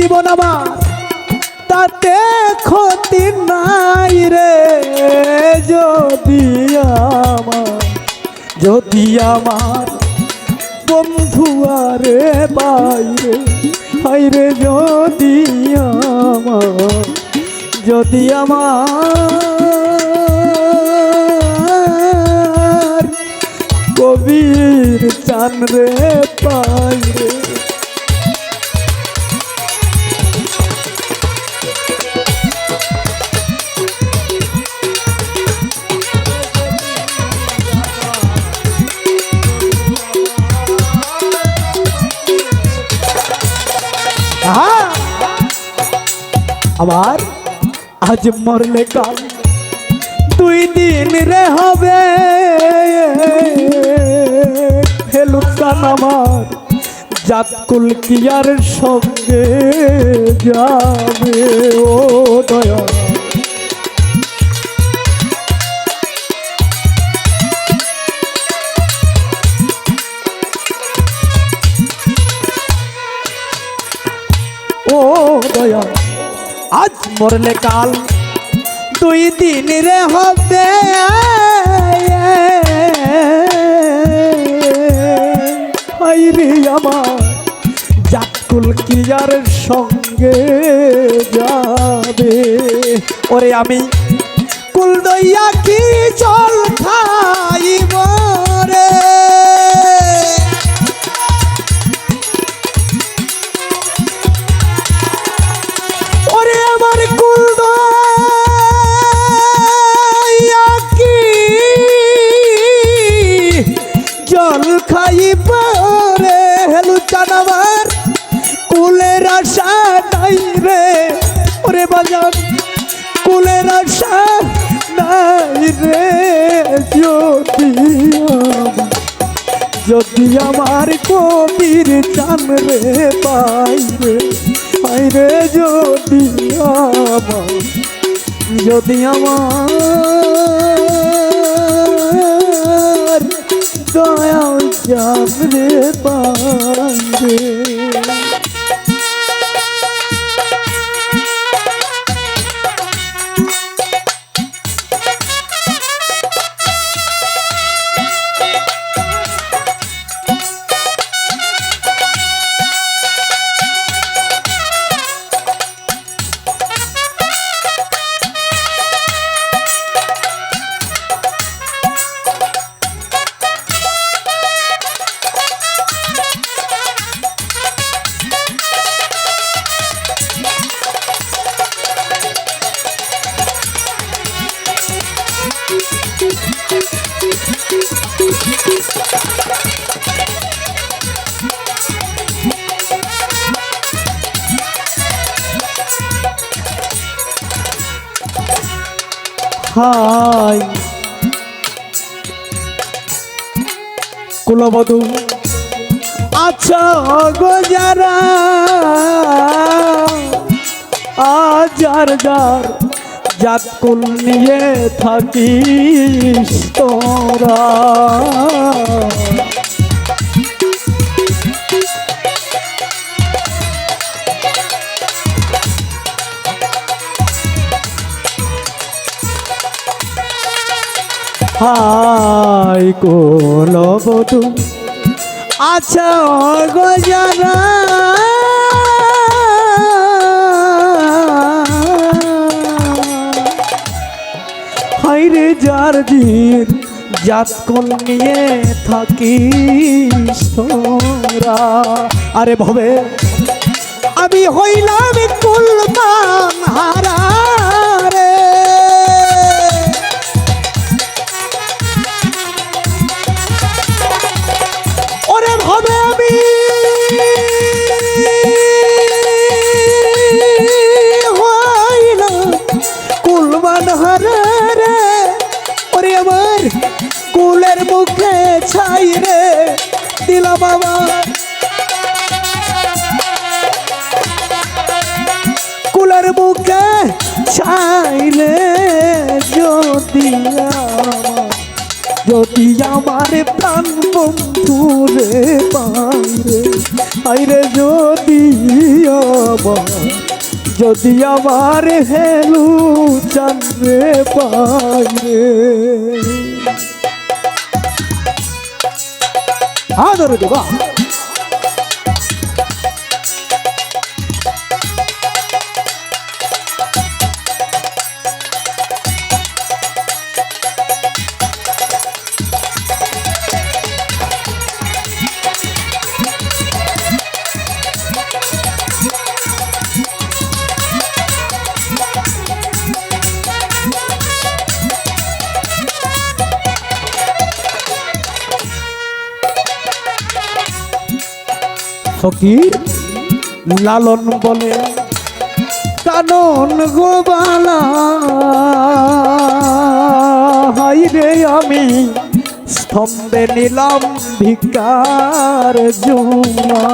জীবন আমার তাতে ক্ষতি নাই রে, যদি আমার বন্ধু আরে বাইরে হাইরে, যদি আমার কবির চান রে পাইরে। আমার আজ মরলে কাল 2 দিন রে হবে, হেলুকান আমার জাতকুল কিয়ার সঙ্গে যাবে ও দয়া। ও দয়া আজ মরলে কাল 2 দিন রে হবে, হাইরে আমার জাতকুল কিয়ার সঙ্গে যাবে। ওরে আমি কুল দইয়া কি জল খাইব রে, খাইব রে হেলু জানাবার কুলের আশা নাই রে, ওরে বাজান কুলের আশা নাই রে, যদি আমার কবির চান রে পাইরে পাইরে, যদি আমার দয়াল চাঁদরে পাবে। হাই কুলবধূ আচ্ছা গো যারা, আজার যার জাতকুল নিয়ে থাকিস তোরা, হাই কুলবধূ আচ্ছা গো যারা, হাইরে যার জির জাতকুল নিয়ে থাকিস তোরা। আরে ভবে আমি হইলাম কুলমান হারা রে, ওরে ভবে আমি হইলাম কুলমান হারা রে, ওরে আমার কুলের মুখে ছাই রে দিলাম আমার, কুলের মুখে ছাইলে যদি আমার যদি আমার প্রাণ বন্ধু রে পাইরে আইরে যদি আমার হেলু চাঁদরে পাইরে আদরে দেবা ফকির লালন বলে কানন গোবালা হাইরে আমি স্তম্ভে নিলাম ভিকার জুমা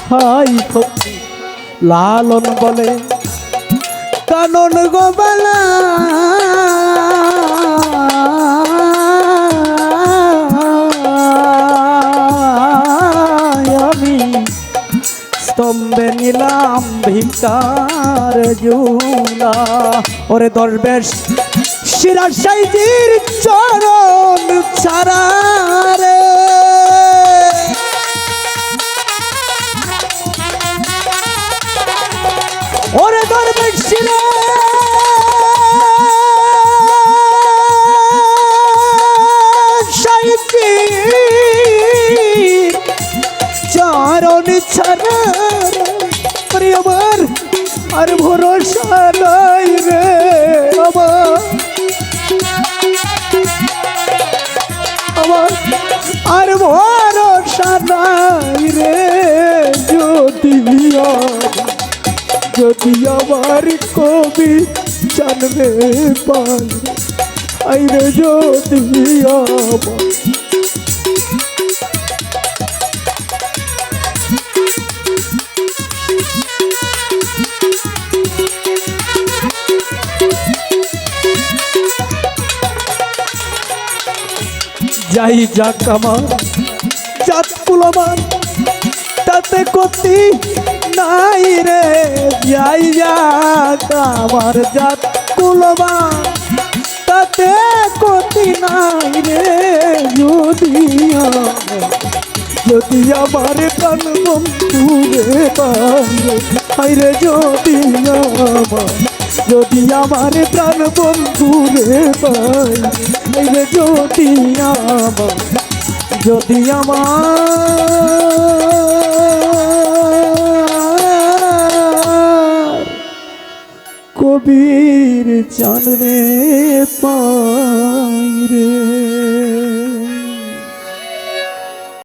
হাই ফকির লালন বলে কানন গোবালা আমি স্তম্ভে নিলাম ভিকার জুলা ওরে দরবেশ শিরা সাইজির চরণ ছাড়া রে ওরে দরবেশ শিরা সাইজির চরণ ছাড়া রে আমার আর ভরসা নাই রে আমার আর ভরসা নাই রে যদি আমার কবি জানবে পাই আইরে যদি আমার যাই যাক আমার জাত কুল আমার তাতে কতি নাই রে যাই যাক আমার জাত কুল আমার তাতে কতি নাই রে যদি আমার কান বন্ধু রে পাইরে যদি আমার প্রাণ বন্ধু রে পাইরে যদি আমার কবির চাঁদ রে পাইরে।